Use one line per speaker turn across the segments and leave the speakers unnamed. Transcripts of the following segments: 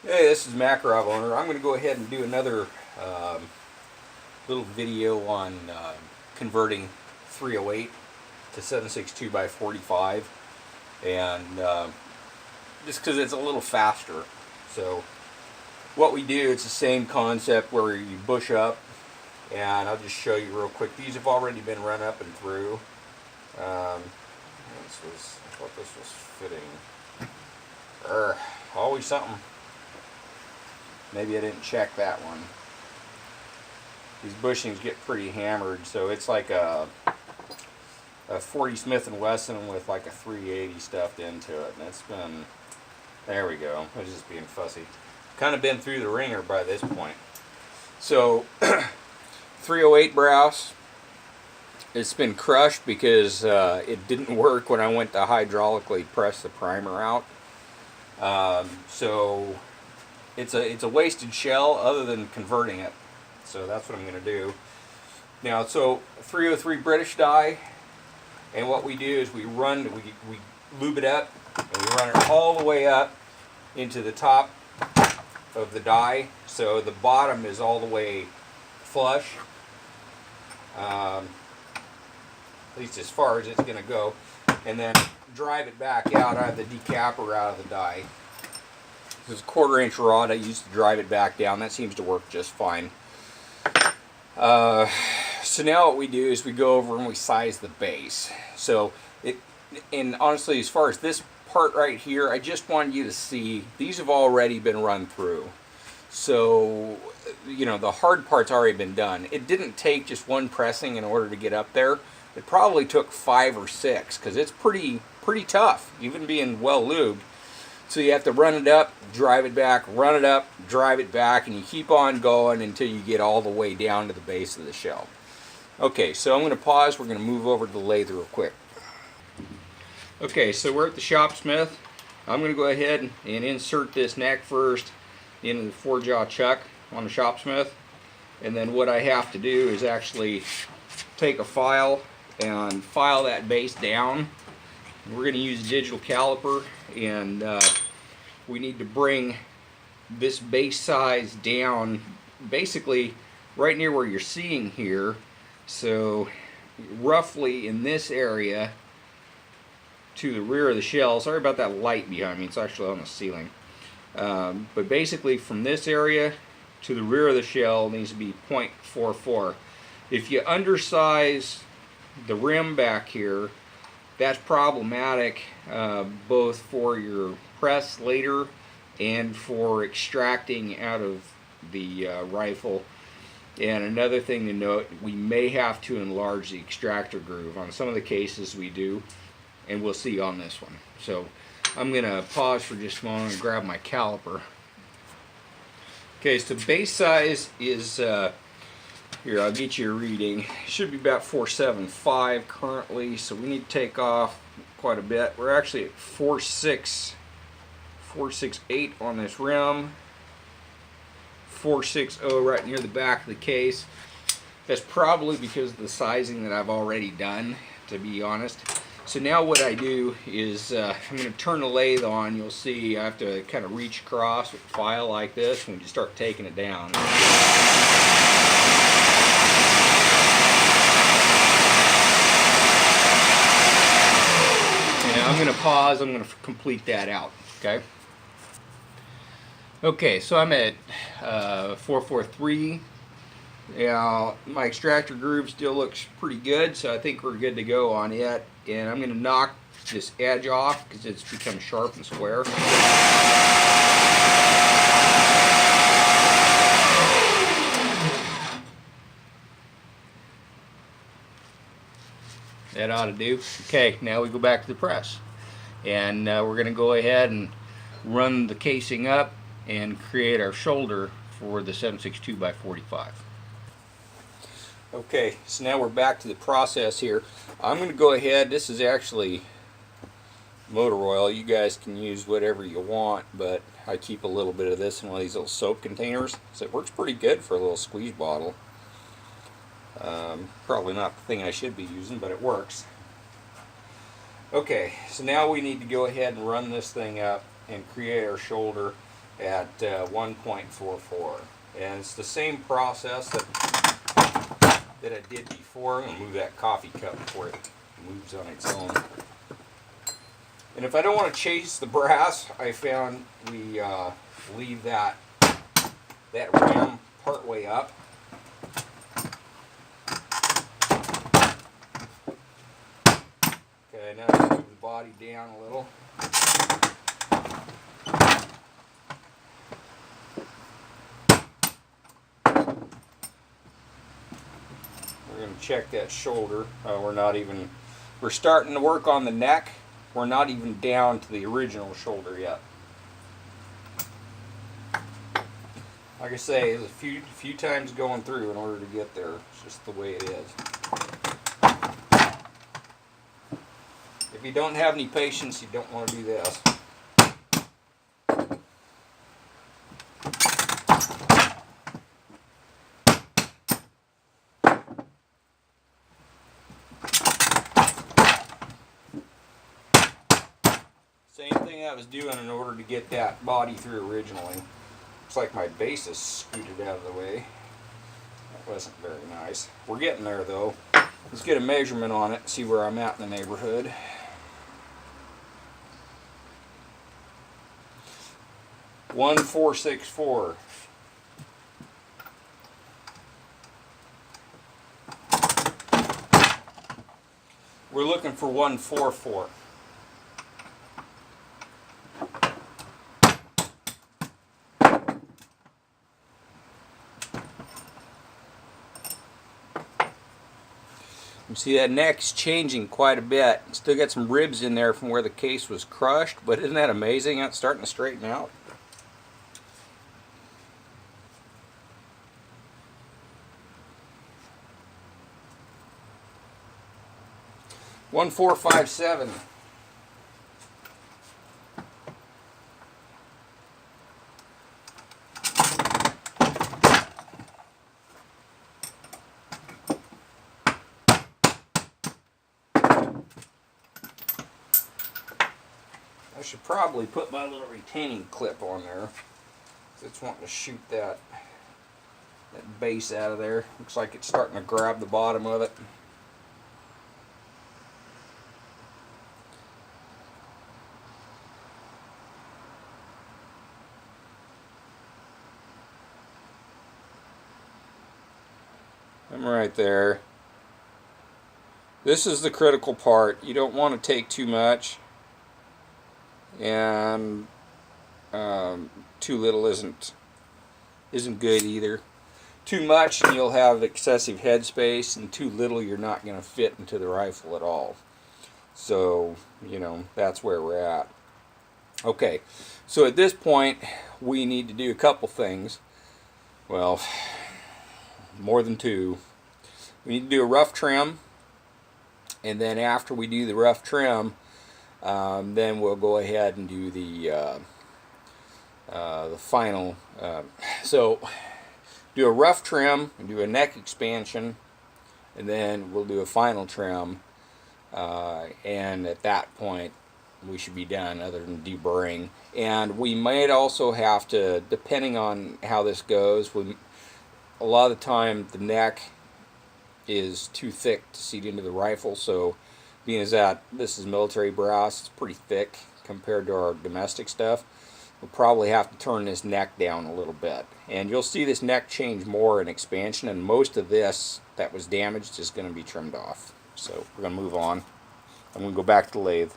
Hey, this is Makarov owner. I'm going to go ahead and do another little video on converting 308 to 762 by 45, and just because it's a little faster. So what we do, it's the same concept where you bush up, and I'll just show you real quick. These have already been run up and through. I thought this was fitting. Always something. Maybe I didn't check that one. These bushings get pretty hammered, so it's like a 40 Smith & Wesson with like a 380 stuffed into it, and it's been, there we go, I was just being fussy. Kind of been through the ringer by this point. So 308 brass, it's been crushed because it didn't work when I went to hydraulically press the primer out. So it's a wasted shell other than converting it. So that's what I'm going to do. Now, so 303 British die, and what we do is we lube it up, and we run it all the way up into the top of the die, so the bottom is all the way flush, at least as far as it's going to go, and then drive it back out. I have the decapper out of the die. This is a 1/4 inch rod I used to drive it back down. That seems to work just fine. So now what we do is we go over and we size the base. So and honestly, as far as this part right here, I just wanted you to see these have already been run through. So, you know, the hard part's already been done. It didn't take just one pressing in order to get up there. It probably took 5 or 6 because it's pretty tough, even being well lubed. So you have to run it up, drive it back, run it up, drive it back, and you keep on going until you get all the way down to the base of the shell. Okay, so I'm going to pause. We're going to move over to the lathe real quick. Okay, so we're at the shopsmith. I'm going to go ahead and insert this neck first into the 4-jaw chuck on the shopsmith. And then what I have to do is actually take a file and file that base down. We're going to use a digital caliper, and we need to bring this base size down basically right near where you're seeing here. So roughly in this area to the rear of the shell. Sorry about that light behind me, it's actually on the ceiling. But basically from this area to the rear of the shell needs to be 0.44. If you undersize the rim back here, that's problematic, both for your press later and for extracting out of the rifle. And another thing to note, we may have to enlarge the extractor groove. On some of the cases we do, and we'll see on this one. So I'm going to pause for just a moment and grab my caliper. Okay, so base size is, here, I'll get you a reading. It should be about 475 currently, so we need to take off quite a bit. We're actually at 468 on this rim, 460 right near the back of the case. That's probably because of the sizing that I've already done, to be honest. So now what I do is I'm going to turn the lathe on. You'll see I have to kind of reach across with a file like this when you start taking it down. I'm going to pause. I'm going to complete that out. Okay. Okay, so I'm at 443. Now my extractor groove still looks pretty good, so I think we're good to go on it. And I'm going to knock this edge off because it's become sharp and square. That ought to do. Okay, now we go back to the press, and we're going to go ahead and run the casing up and create our shoulder for the 762 by 45. Okay, so now we're back to the process here. I'm going to go ahead, this is actually motor oil. You guys can use whatever you want, but I keep a little bit of this in one of these little soap containers, so it works pretty good for a little squeeze bottle. Probably not the thing I should be using, but it works. Okay, so now we need to go ahead and run this thing up and create our shoulder. at 1.44, and it's the same process that I did before. I'm going to move that coffee cup before it moves on its own. And if I don't want to chase the brass, I found we leave that rim part way up. Okay, now I move the body down a little. We're going to check that shoulder. We're starting to work on the neck. We're not even down to the original shoulder yet. Like I say, there's a few times going through in order to get there. It's just the way it is. If you don't have any patience, you don't want to do this. Same thing I was doing in order to get that body through originally. Looks like my base is scooted out of the way. That wasn't very nice. We're getting there though. Let's get a measurement on it, see where I'm at in the neighborhood. .1464. We're looking for 144. You see that neck's changing quite a bit. Still got some ribs in there from where the case was crushed, but isn't that amazing? It's starting to straighten out. .1457. I should probably put my little retaining clip on there. It's wanting to shoot that base out of there. Looks like it's starting to grab the bottom of it. I'm right there. This is the critical part. You don't want to take too much, and too little isn't good either. Too much and you'll have excessive head space, and too little you're not going to fit into the rifle at all. So, you know, that's where we're at. Okay, so at this point we need to do a couple things. Well, more than two. We need to do a rough trim, and then after we do the rough trim, then we'll go ahead and do the final. So do a rough trim and do a neck expansion, and then we'll do a final trim, and at that point we should be done other than deburring. And we might also have to, depending on how this goes, a lot of the time the neck is too thick to seat into the rifle, so being as that this is military brass, it's pretty thick compared to our domestic stuff, we'll probably have to turn this neck down a little bit. And you'll see this neck change more in expansion, and most of this that was damaged is going to be trimmed off. So we're going to move on. I'm going to go back to the lathe.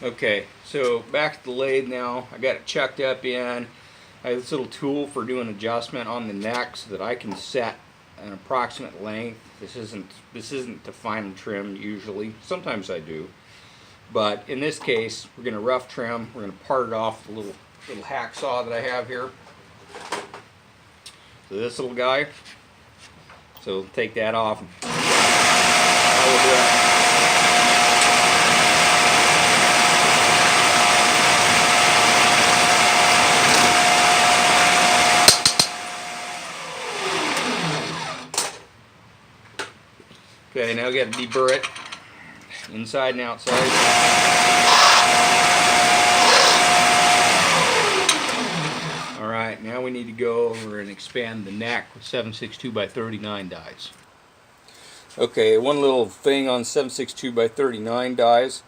Okay, so back to the lathe now. I got it chucked up in. I have this little tool for doing adjustment on the neck so that I can set an approximate length. This isn't the final trim usually. Sometimes I do. But in this case, we're going to rough trim. We're going to part it off with a little hacksaw that I have here. So this little guy. So take that off. I will do it. Okay, now we got to deburr it inside and outside. Alright, now we need to go over and expand the neck with 762 by 39 dies. Okay, one little thing on 762 by 39 dies.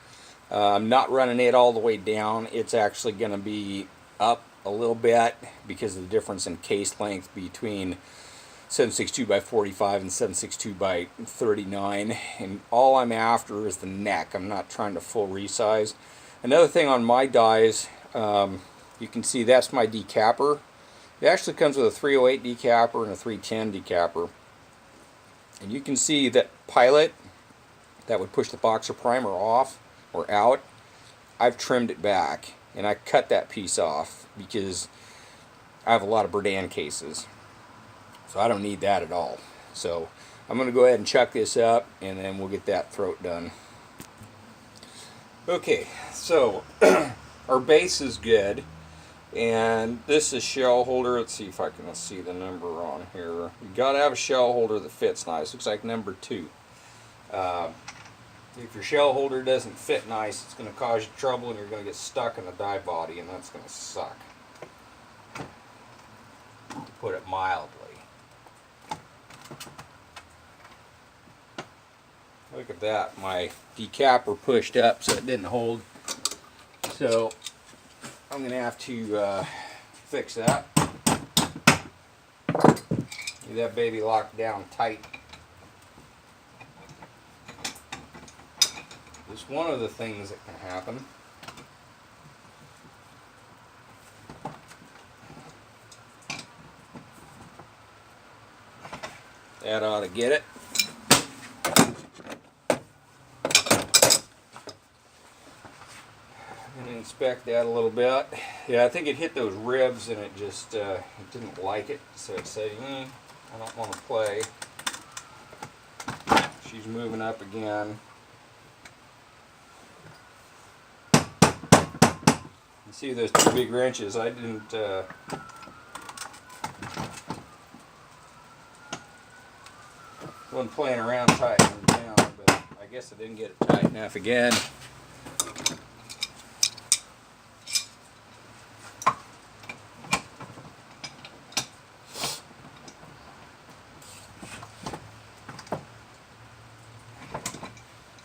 I'm not running it all the way down. It's actually going to be up a little bit because of the difference in case length between 762 by 45 and 762 by 39. And all I'm after is the neck. I'm not trying to full resize. Another thing on my dies, you can see that's my decapper. It actually comes with a 308 decapper and a 310 decapper. And you can see that pilot that would push the boxer primer off or out, I've trimmed it back and I cut that piece off because I have a lot of Berdan cases, so I don't need that at all. So I'm going to go ahead and chuck this up and then we'll get that throat done. Okay, so our base is good, and this is shell holder. Let's see if I can see the number on here. You got to have a shell holder that fits nice. Looks like number 2. If your shell holder doesn't fit nice, it's going to cause you trouble and you're going to get stuck in the die body, and that's going to suck, to put it mildly. Look at that, my decapper pushed up so it didn't hold. So I'm going to have to fix that. Get that baby locked down tight. It's one of the things that can happen. That ought to get it. I'm going to inspect that a little bit. Yeah, I think it hit those ribs and it just it didn't like it, so it said, I don't want to play. She's moving up again. See those 2 big wrenches? I didn't wasn't playing around tightening them down, but I guess I didn't get it tight enough again.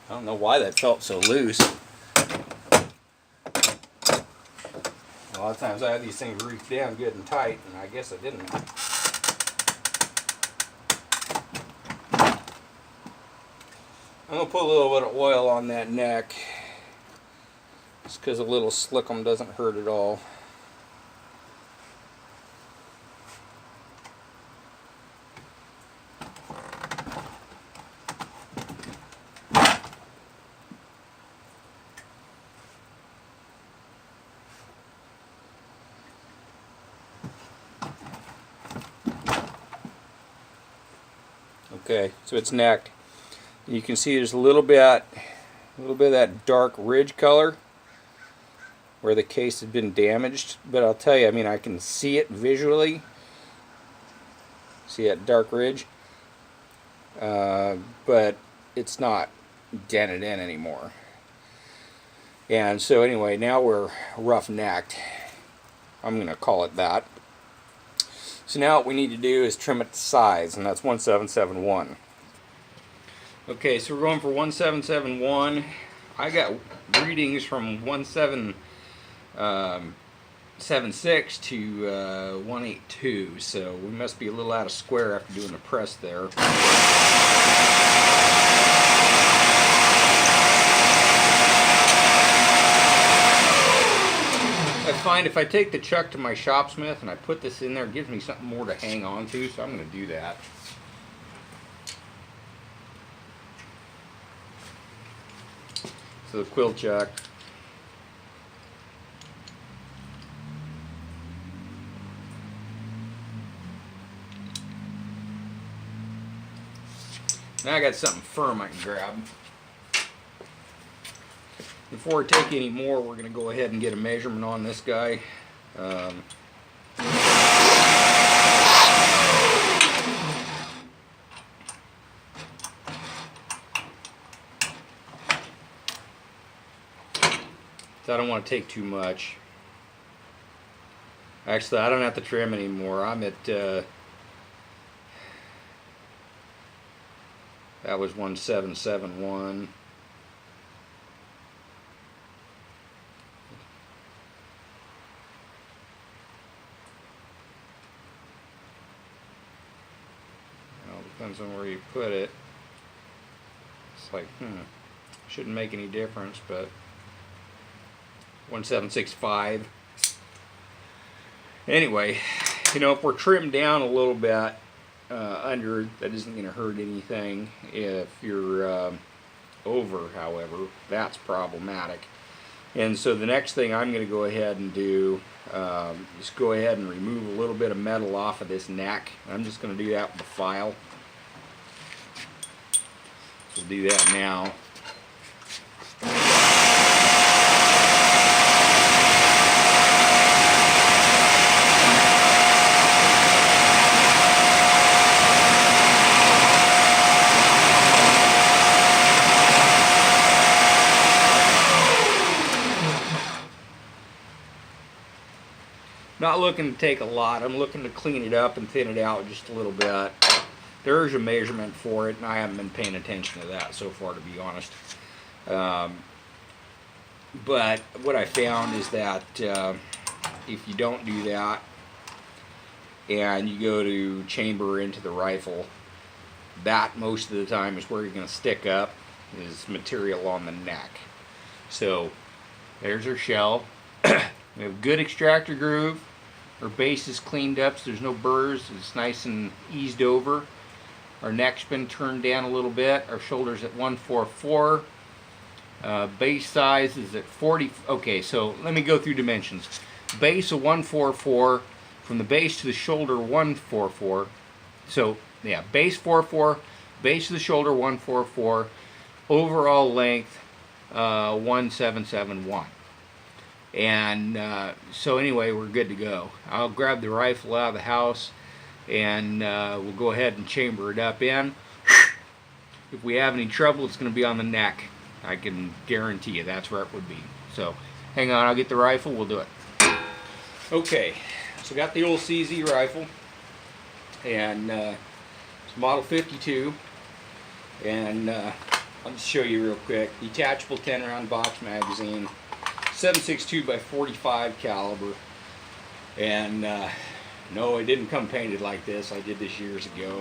I don't know why that felt so loose. A lot of times I have these things reefed down good and tight, and I guess I didn't. I'm going to put a little bit of oil on that neck, just because a little slickum doesn't hurt at all. Okay, so it's necked. You can see there's a little bit of that dark ridge color where the case had been damaged. But I'll tell you, I mean, I can see it visually. See that dark ridge? But it's not dented in anymore. And so anyway, now we're rough necked. I'm going to call it that. So now what we need to do is trim it to size, and that's 1771. Okay, so we're going for 1771. I got readings from 1776 to 182, so we must be a little out of square after doing the press there. I find if I take the chuck to my shopsmith and I put this in there, it gives me something more to hang on to, so I'm going to do that. So the quill chuck. Now I got something firm I can grab. Before I take any more, we're going to go ahead and get a measurement on this guy. So I don't want to take too much. Actually, I don't have to trim anymore. I'm at, that was 1771. Well, depends on where you put it. It's like, shouldn't make any difference, but 1765. Anyway, you know, if we're trimmed down a little bit under, that isn't going to hurt anything. If you're over, however, that's problematic. And so the next thing I'm going to go ahead and do is go ahead and remove a little bit of metal off of this neck. I'm just going to do that with a file. So we'll do that now. Not looking to take a lot. I'm looking to clean it up and thin it out just a little bit. There's a measurement for it, and I haven't been paying attention to that so far, to be honest. But what I found is that if you don't do that and you go to chamber into the rifle, that most of the time is where you're going to stick up, is material on the neck. So there's our shell. We have a good extractor groove. Our base is cleaned up, so there's no burrs. It's nice and eased over. Our neck's been turned down a little bit. Our shoulder's at 144. Base size is at 40. Okay, so let me go through dimensions. Base of 144. From the base to the shoulder, 144. So yeah, base 44. Base of the shoulder, 144. Overall length, 1771. And so anyway, we're good to go. I'll grab the rifle out of the house, and we'll go ahead and chamber it up in. If we have any trouble, it's going to be on the neck. I can guarantee you that's where it would be. So hang on, I'll get the rifle, we'll do it. Okay, so got the old CZ rifle, and it's model 52, and I'll just show you real quick. Detachable 10-round box magazine. 7.62 by 45 caliber, and no, it didn't come painted like this. I did this years ago.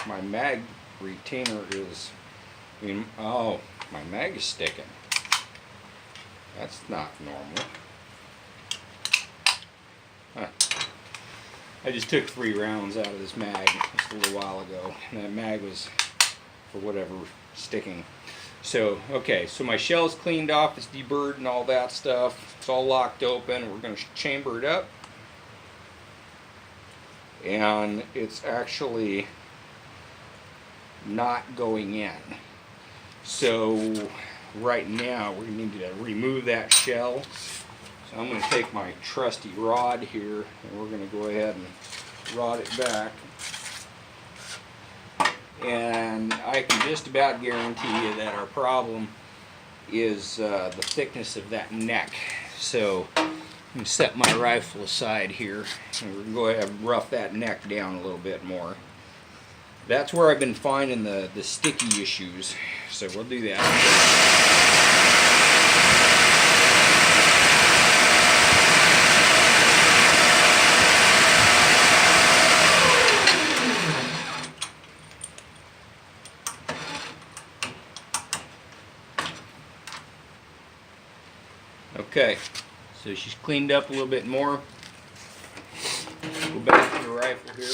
My mag retainer is, oh, my mag is sticking. That's not normal. I just took 3 rounds out of this mag just a little while ago, and that mag was, for whatever, sticking. So, okay, so my shell's cleaned off, it's deburred and all that stuff. It's all locked open. We're going to chamber it up. And it's actually not going in. So, right now, we need to remove that shell. So I'm going to take my trusty rod here, and we're going to go ahead and rod it back. And I can just about guarantee you that our problem is the thickness of that neck. So I'm going to set my rifle aside here, and we're going to go ahead and rough that neck down a little bit more. That's where I've been finding the sticky issues, so we'll do that. Okay, so she's cleaned up a little bit more. Go back to the rifle here.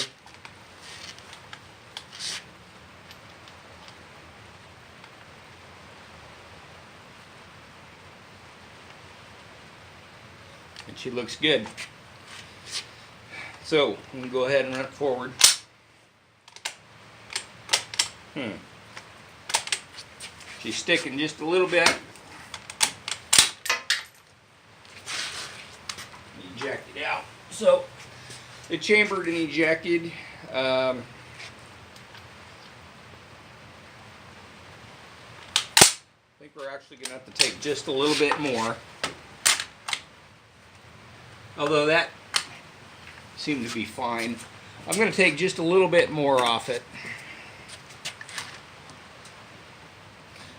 And she looks good. So, I'm going to go ahead and run it forward. She's sticking just a little bit. Eject it out. So it chambered and ejected. I think we're actually going to have to take just a little bit more. Although that seemed to be fine. I'm going to take just a little bit more off it.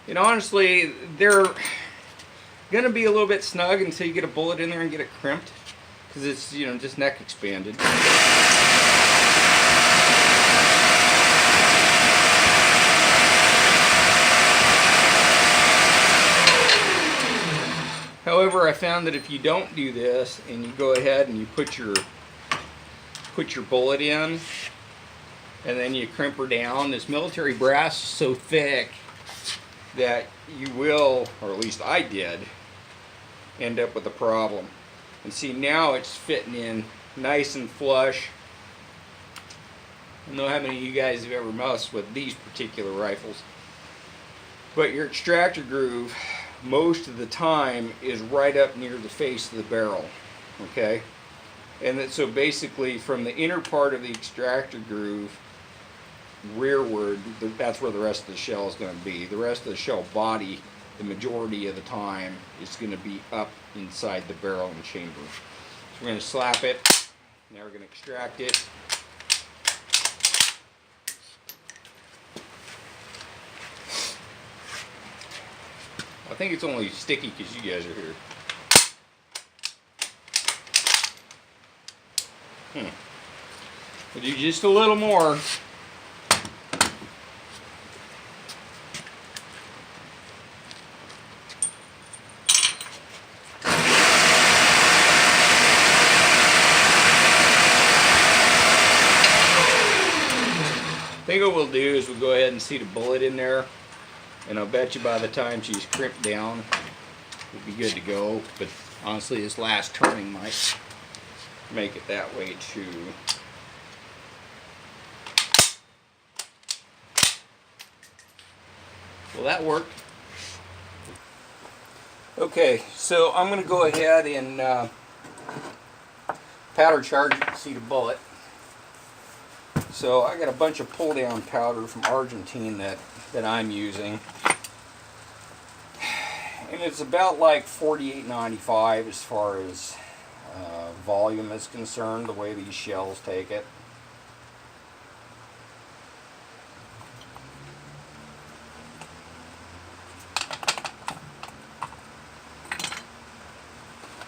And honestly, they're going to be a little bit snug until you get a bullet in there and get it crimped, because it's, you know, just neck expanded. However, I found that if you don't do this and you go ahead and you put your bullet in and then you crimp her down, this military brass is so thick that you will, or at least I did, end up with a problem. And see, now it's fitting in nice and flush. I don't know how many of you guys have ever messed with these particular rifles, but your extractor groove most of the time is right up near the face of the barrel, okay? And so basically from the inner part of the extractor groove rearward, that's where the rest of the shell is going to be. The rest of the shell body, the majority of the time, is going to be up inside the barrel and chamber. So we're going to slap it. Now we're going to extract it. I think it's only sticky because you guys are here. We'll do just a little more. I think what we'll do is we'll go ahead and seat a bullet in there, and I'll bet you by the time she's crimped down, we'll be good to go. But honestly, this last turning might make it that way too. Well, that worked. Okay, so I'm going to go ahead and powder charge it to seat a bullet. So I got a bunch of pull down powder from Argentine that I'm using, and it's about like $48.95 as far as volume is concerned, the way these shells take it.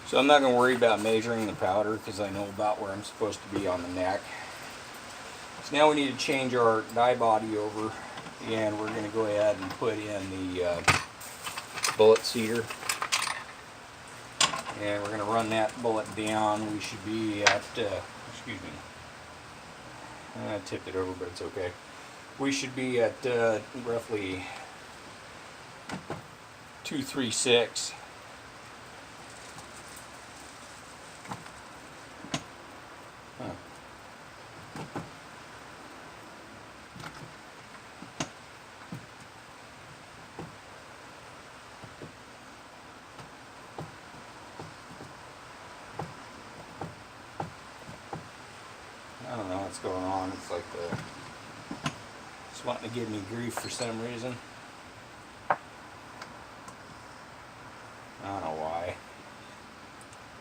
So I'm not going to worry about measuring the powder because I know about where I'm supposed to be on the neck. So now we need to change our die body over, and we're going to go ahead and put in the bullet seater. And we're going to run that bullet down. We should be at, excuse me, I tipped it over, but it's okay. We should be at roughly 236. I don't know what's going on. It's like it's wanting to give me grief for some reason. I don't know why.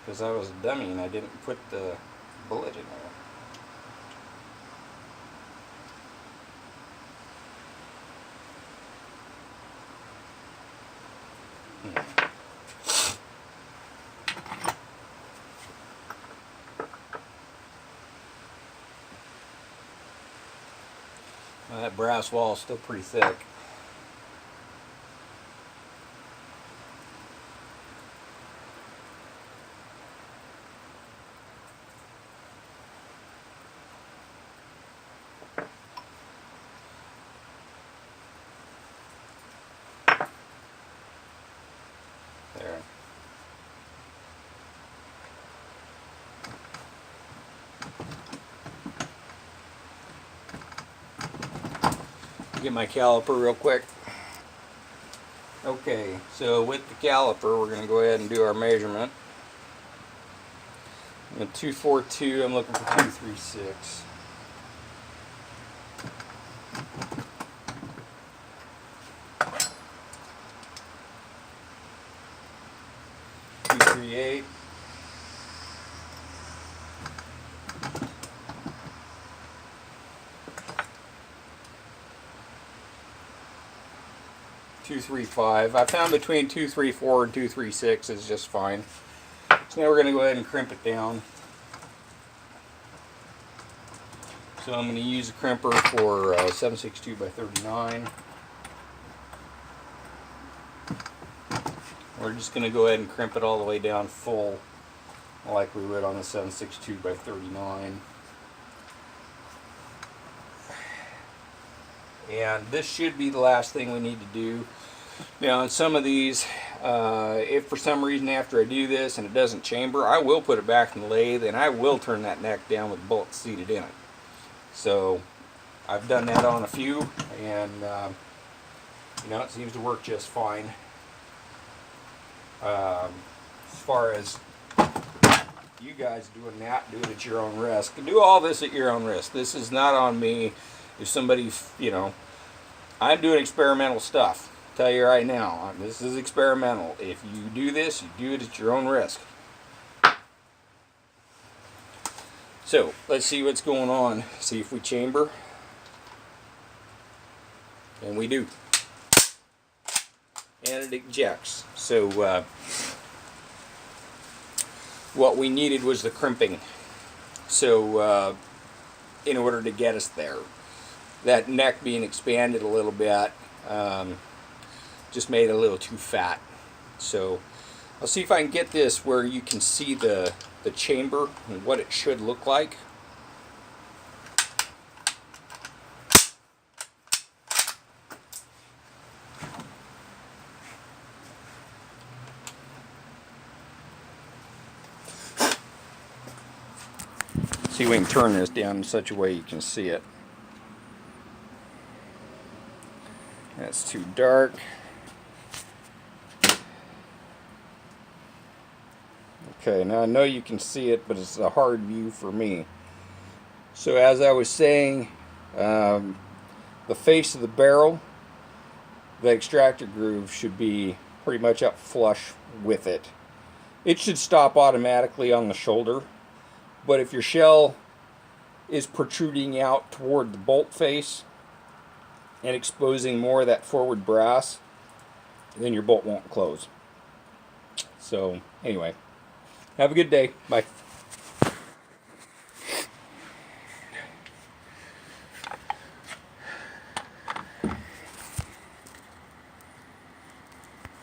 Because I was a dummy and I didn't put the bullet in there. Well, that brass wall is still pretty thick. There. Get my caliper real quick. Okay, so with the caliper, we're going to go ahead and do our measurement. At 242, I'm looking for 236. 235. I found between 234 and 236 is just fine. So now we're going to go ahead and crimp it down. So I'm going to use a crimper for 762 by 39. We're just going to go ahead and crimp it all the way down full, like we would on the 762 by 39. And this should be the last thing we need to do. Now, on some of these, if for some reason after I do this and it doesn't chamber, I will put it back in the lathe and I will turn that neck down with bolts seated in it. So I've done that on a few, and you know, it seems to work just fine. As far as you guys doing that, do it at your own risk. Do all this at your own risk. This is not on me. If somebody, you know, I'm doing experimental stuff. I'll tell you right now, this is experimental. If you do this, you do it at your own risk. So let's see what's going on. See if we chamber. And we do. And it ejects. So what we needed was the crimping. So in order to get us there, that neck being expanded a little bit just made it a little too fat. So I'll see if I can get this where you can see the chamber and what it should look like. See if we can turn this down in such a way you can see it. That's too dark. Okay, now I know you can see it, but it's a hard view for me. So as I was saying, the face of the barrel, the extractor groove should be pretty much up flush with it. It should stop automatically on the shoulder, but if your shell is protruding out toward the bolt face and exposing more of that forward brass, then your bolt won't close. So anyway, have a good day. Bye.